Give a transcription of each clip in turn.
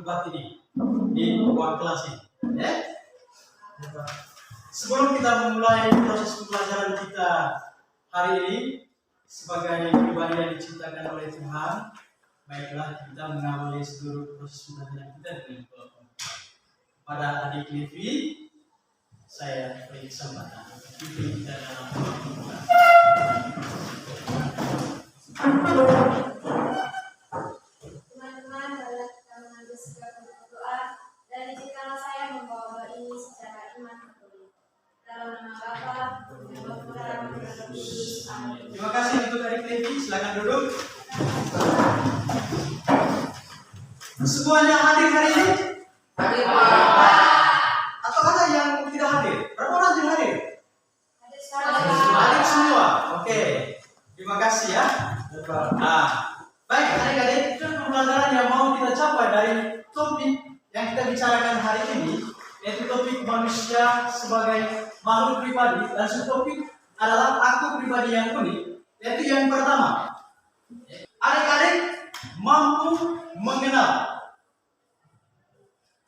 berdebat ini di ruang kelas ini. Ya? Sebelum kita memulai proses pembelajaran kita hari ini sebagai pribadi yang diciptakan oleh Tuhan, baiklah kita mengawali seluruh proses pembelajaran kita dengan doa. Pada adik Livi, saya beri kesempatan untuk kita dalam doa. Teman-teman, marilah kita mengambil segala bentuk doa dan izinkanlah saya membawa doa ini secara iman tertulis. Dalam nama Bapa, dan nama Putra, dan Roh Kudus. Amin. Terima kasih untuk adik Livi, silakan duduk. Semuanya hadir hari ini? Hadir, Pak. Atau ada yang tidak hadir? Berapa orang tidak hadir? Hadir semua. Hadir semua. Oke. Terima kasih ya. Nah, baik adik-adik, itu pembelajaran yang mau kita capai dari topik yang kita bicarakan hari ini, yaitu topik manusia sebagai makhluk pribadi, dan subtopik adalah aku pribadi yang unik, yaitu yang pertama, adik-adik mampu mengenal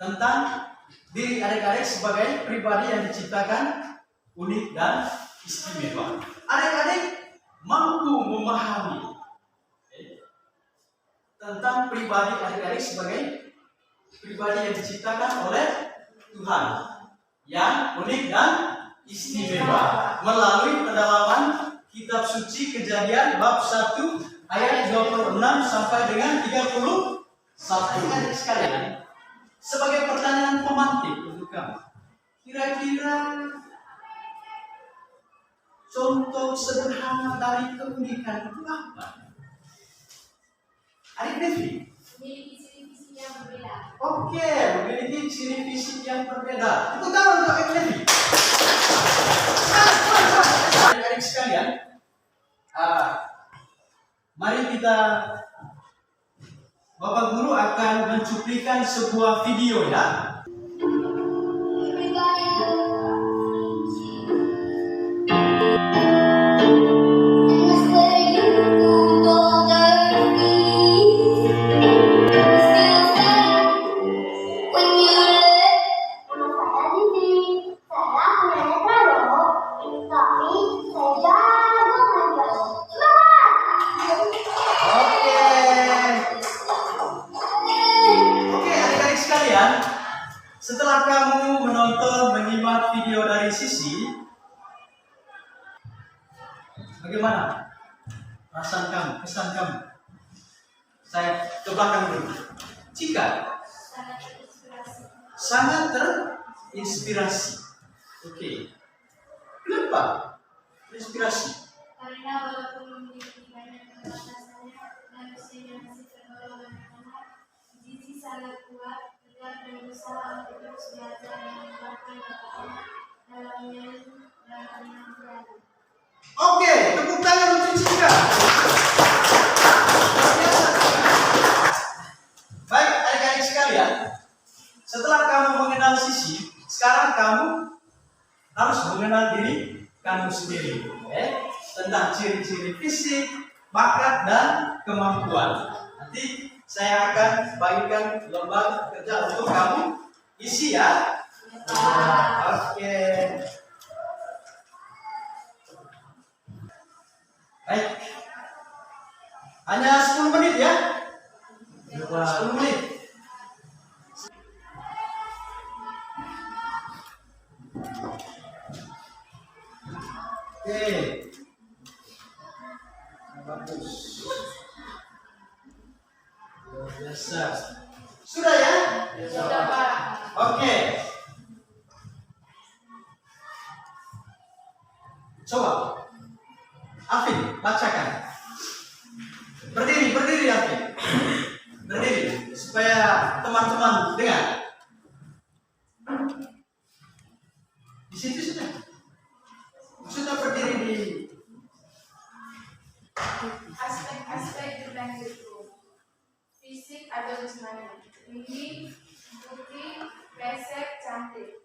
tentang diri adik-adik sebagai pribadi yang diciptakan unik dan istimewa. Adik-adik mampu memahami tentang pribadi adik-adik sebagai pribadi yang diciptakan oleh Tuhan yang unik dan istimewa melalui pendalaman kitab suci Kejadian bab 1 ayat 26 sampai dengan 31. Adik sekalian, sebagai pertanyaan pemantik untuk kamu, kira-kira contoh sederhana dari keunikan itu apa? Adik Devi? Memiliki ciri fisik yang berbeda. Oke, memiliki ciri fisik yang berbeda. Tepuk tangan untuk Adik Devi. Adik-adik sekalian, mari kita, Bapak Guru akan mencuplikan sebuah video ya. Setelah kamu menonton, menyimak video dari Sisi, bagaimana perasaan kamu, kesan kamu? Saya ke belakang dulu. Jika sangat terinspirasi. Oke. Kenapa terinspirasi? Karena walaupun memiliki banyak keterbatasannya dan usianya masih tergolong anak-anak, Zizi sangat kuat dan berusaha untuk terus belajar dan mengembangkan bakatnya dalam menyanyi dan menang piano. Oke, tepuk tangan untuk Cika. Baik, adik-adik sekalian, setelah kamu mengenal Sisi, sekarang kamu harus mengenal diri kamu sendiri, tentang ciri-ciri fisik, bakat, dan kemampuan. Nanti saya akan bagikan lembar kerja untuk kamu isi ya. Oke. Baik. Hanya 10 menit ya. 10 menit. Oke. Bagus. Luar biasa. Sudah ya? Sudah, Pak. Oke. Coba. Afin, bacakan. Berdiri Afin. Berdiri supaya teman-teman dengar. Di situ sudah. Sudah berdiri di aspek-aspek tentang itu. Fisik atau jasmani, tinggi, putih, resek, cantik.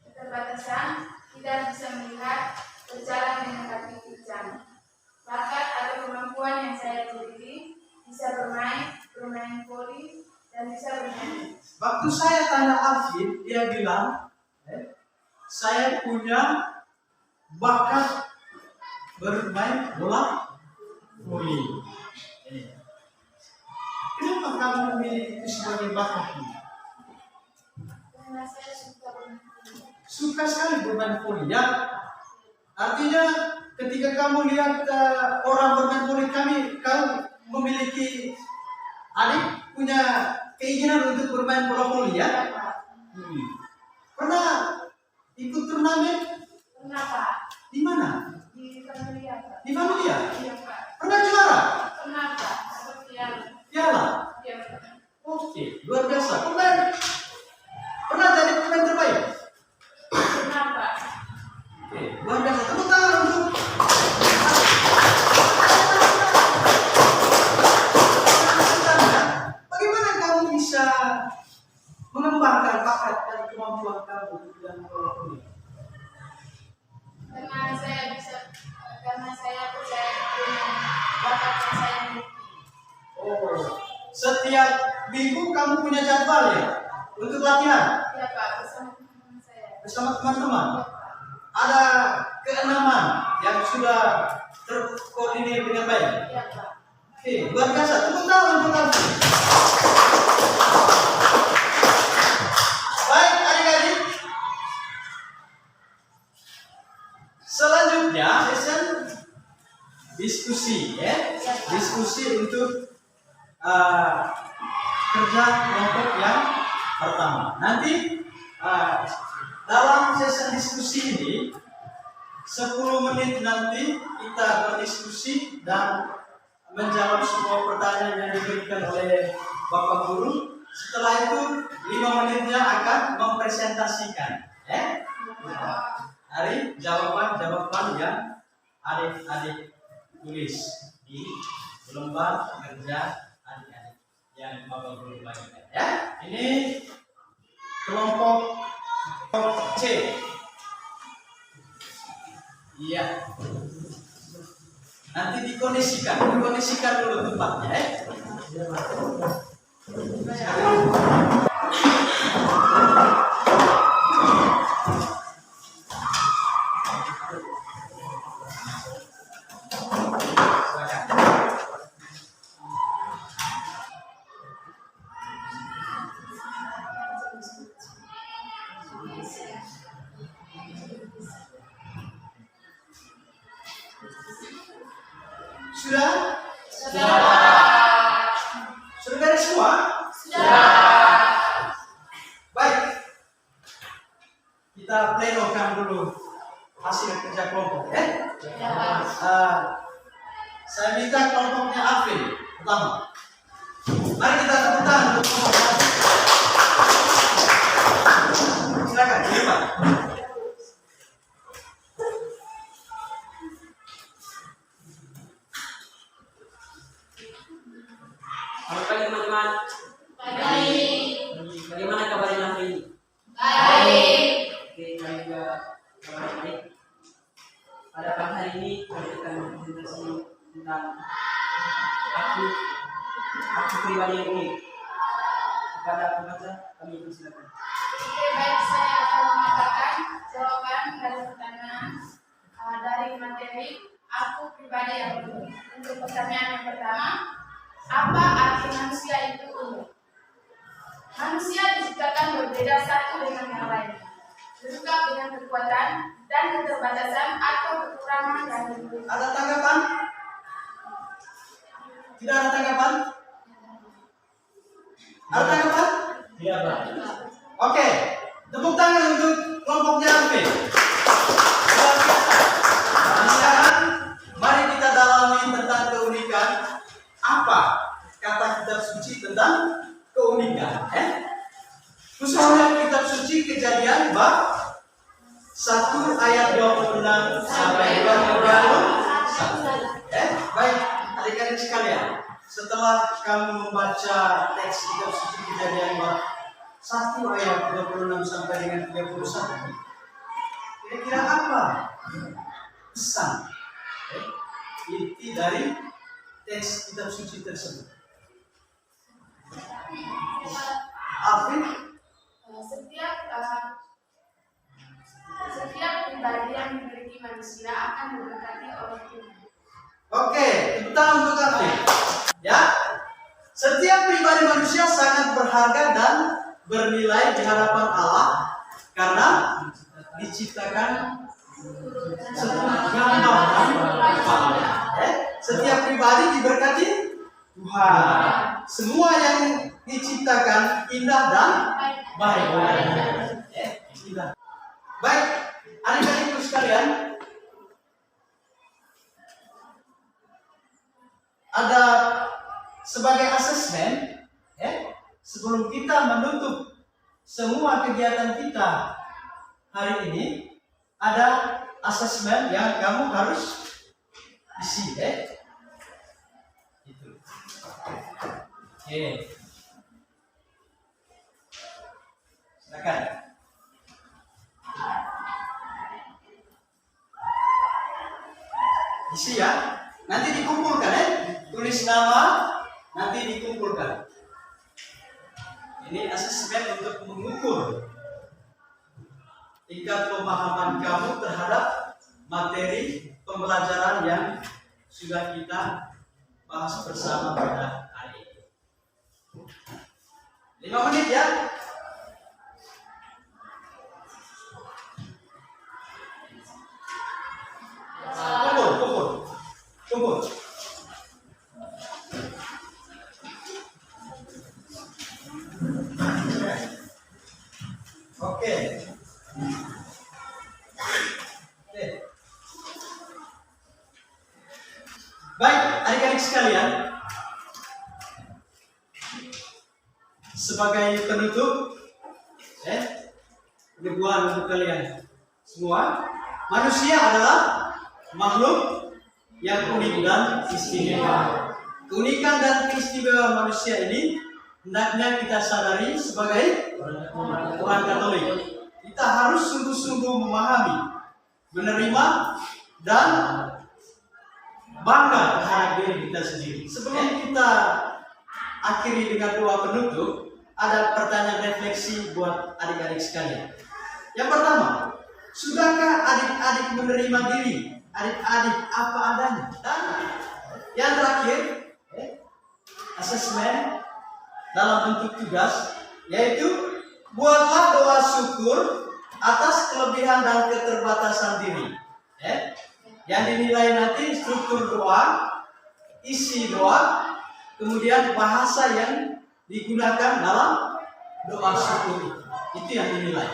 Keterbatasan, tidak bisa melihat, berjalan dengan kaki kujang. Bakat atau kemampuan yang saya miliki, bisa bermain voli, dan bisa bernyanyi. Waktu saya tanya Alvin, dia bilang, saya punya bakat bermain bola voli. Kenapa kamu memilih itu sebagai bakat? Karena saya suka bernyanyi. Suka sekali bermain voli, ya. Artinya ketika kamu lihat orang bermain voli, kamu memiliki adik punya keinginan untuk bermain bola voli, ya. Iya, Pak. Pernah ikut turnamen? Pernah, Pak. Di mana? Di Familia, Pak. Di Familia? Iya, Pak. Pernah juara? Pernah, Pak. Seperti yang Piala? iya, Pak. Oke, luar biasa. Pernah jadi pemain terbaik? Pernah, Pak. Oke, luar biasa. Tepuk tangan untuk bagaimana kamu bisa mengembangkan bakat dan kemampuan kamu di bidang bola voli? Karena saya percaya dengan bakat yang saya miliki. Oh, setiap minggu kamu punya jadwal ya untuk latihan Iya, Pak, bersama teman-teman saya. bersama teman-teman. Iya, Pak. Ada keenaman yang sudah terkoordinir dengan baik. Iya, Pak. Oke, luar biasa. Tepuk tangan untuk kamu. Baik, adik-adik. Selanjutnya session diskusi, ya. Diskusi untuk kerja kelompok yang pertama. Nanti dalam sesi diskusi ini 10 menit nanti kita berdiskusi dan menjawab semua pertanyaan yang diberikan oleh Bapak Guru. Setelah itu 5 menitnya akan mempresentasikan, dari jawaban-jawaban yang adik-adik tulis di lembar kerja adik-adik yang Bapak Guru bagikan, ya. Ini kelompok C. Iya. Nanti dikondisikan dulu tempatnya, Sudah? Sudah beres semua? Baik. Kita plenokan dulu hasil kerja kelompok, ya. Saya minta kelompoknya Afin pertama. Mari kita tepuk tangan untuk kelompok. Silakan, Pak. Halo pagi teman-teman. Bagaimana kabarnya hari ini? Baik. Oke, kami juga kabar baik. Pada pagi hari ini kami akan presentasi tentang aku pribadi yang unik. Kepada pembaca kami persilakan. Oke, baik, saya akan mengatakan jawaban dari pertanyaan dari materi aku pribadi yang unik. Untuk pertanyaan yang pertama, apa arti manusia itu unik? Manusia diciptakan berbeda satu dengan yang lain, lengkap dengan kekuatan dan keterbatasan atau kekurangan yang dimiliki. Ada tanggapan? Tidak ada tanggapan? Ada tanggapan? Tidak, Pak. Oke, tepuk tangan untuk kelompoknya Alvin. Sekarang mari kita dalami tentang keunikan. Apa kata kitab suci tentang keunikan? Khususnya kitab suci Kejadian bab 1 ayat 26 sampai 31. Baik, adik-adik sekalian, setelah kamu membaca teks kitab suci Kejadian bab 1 ayat 26 sampai dengan 31, kira-kira apa pesan inti dari teks kitab suci tersebut? Alvin? Setiap pribadi yang dimiliki manusia akan diberkati oleh Tuhan. Oke, kita untuk Alvin. Ya, setiap pribadi manusia sangat berharga dan bernilai di hadapan Allah karena diciptakan gambar dan setiap pribadi diberkati Tuhan. Semua yang diciptakan indah dan baik. Indah. Baik, adik-adikku sekalian, ada sebagai asesmen, sebelum kita menutup semua kegiatan kita hari ini, ada asesmen yang kamu harus isi, Itu. Oke. Silakan. Isi ya. Nanti dikumpulkan, tulis nama, nanti dikumpulkan. Ini asesmen untuk mengukur tingkat pemahaman kamu terhadap materi pembelajaran yang sudah kita bahas bersama pada hari ini. 5 menit ya. Kumpul. Oke. Baik, adik-adik sekalian, sebagai penutup, peneguhan untuk kalian semua, manusia adalah makhluk yang unik dan istimewa. Keunikan dan keistimewaan manusia ini hendaknya kita sadari sebagai orang Katolik. Kita harus sungguh-sungguh memahami, menerima, dan bangga terhadap diri kita sendiri. Sebelum kita akhiri dengan doa penutup, ada pertanyaan refleksi buat adik-adik sekalian. Yang pertama, sudahkah adik-adik menerima diri adik-adik apa adanya? Dan yang terakhir, asesmen dalam bentuk tugas, yaitu buatlah doa syukur atas kelebihan dan keterbatasan diri. Yang dinilai nanti struktur doa, isi doa, kemudian bahasa yang digunakan dalam doa syukur itu yang dinilai.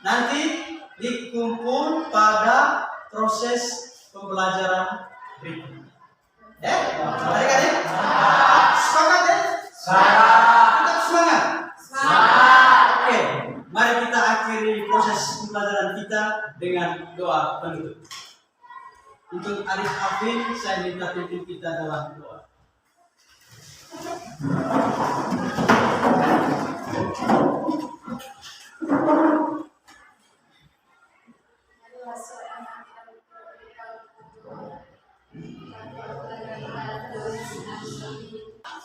Nanti dikumpul pada proses pembelajaran berikutnya. Adik-adik, semangat ya? Tetap semangat. Oke, mari kita akhiri proses pembelajaran kita dengan doa penutup. Untuk adik Alvin, saya minta pimpin kita dalam doa.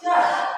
Yeah.